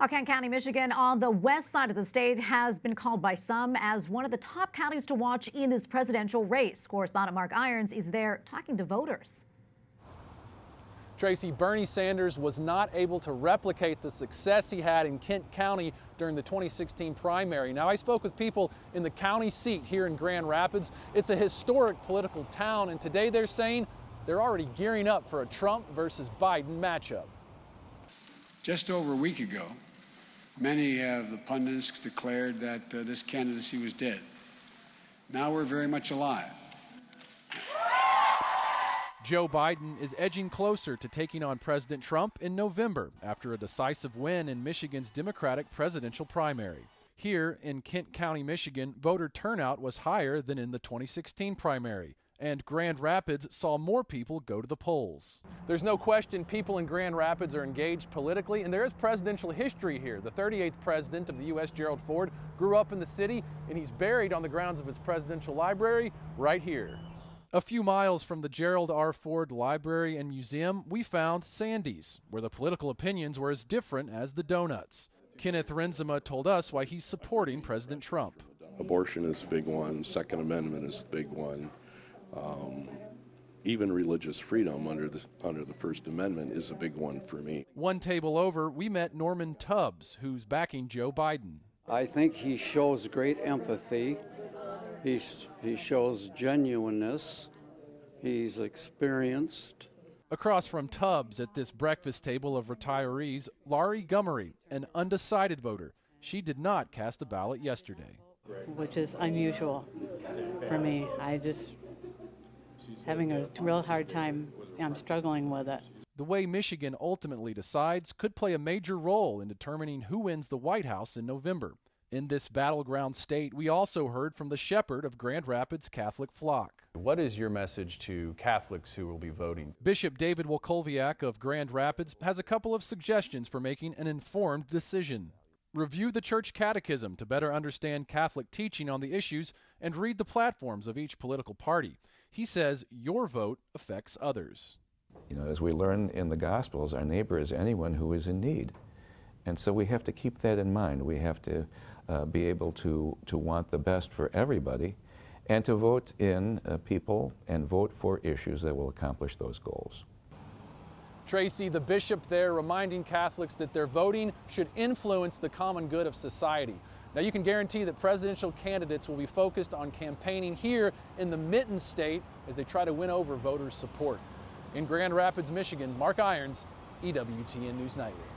Kent County, Michigan, on the west side of the state, has been called by some as one of the top counties to watch in this presidential race. Correspondent Mark Irons is there talking to voters. Tracy, Bernie Sanders was not able to replicate the success he had in Kent County during the 2016 primary. Now, I spoke with people in the county seat here in Grand Rapids. It's a historic political town, and today they're saying they're already gearing up for a Trump versus Biden matchup. Just over a week ago, many of the pundits declared that this candidacy was dead. Now we're very much alive. Joe Biden is edging closer to taking on President Trump in November after a decisive win in Michigan's Democratic presidential primary. Here in Kent County, Michigan, voter turnout was higher than in the 2016 primary, and Grand Rapids saw more people go to the polls. There's no question people in Grand Rapids are engaged politically, and there is presidential history here. The 38th president of the U.S., Gerald Ford, grew up in the city, and he's buried on the grounds of his presidential library right here. A few miles from the Gerald R. Ford Library and Museum, we found Sandy's, where the political opinions were as different as the donuts. Kenneth Renzema told us why he's supporting President Trump. Abortion is a big one. Second Amendment is a big one. Even religious freedom under the First Amendment is a big one for me. One table over, we met Norman Tubbs, who's backing Joe Biden. I think he shows great empathy. He shows genuineness. He's experienced. Across from Tubbs at this breakfast table of retirees, Laurie Gummery, an undecided voter. She did not cast a ballot yesterday. Which is unusual for me. I just having a real hard time. I'm struggling with it. The way Michigan ultimately decides could play a major role in determining who wins the White House in November. In this battleground state, we also heard from the shepherd of Grand Rapids Catholic flock. What is your message to Catholics who will be voting? Bishop David Wolkowiak of Grand Rapids has a couple of suggestions for making an informed decision. Review the church catechism to better understand Catholic teaching on the issues and read the platforms of each political party. He says your vote affects others. You know, as we learn in the Gospels, our neighbor is anyone who is in need. And so we have to keep that in mind. We have to be able to want the best for everybody and to vote in people and vote for issues that will accomplish those goals. Tracy, the bishop there, reminding Catholics that their voting should influence the common good of society. Now, you can guarantee that presidential candidates will be focused on campaigning here in the Mitten State as they try to win over voters' support. In Grand Rapids, Michigan, Mark Irons, EWTN News Nightly.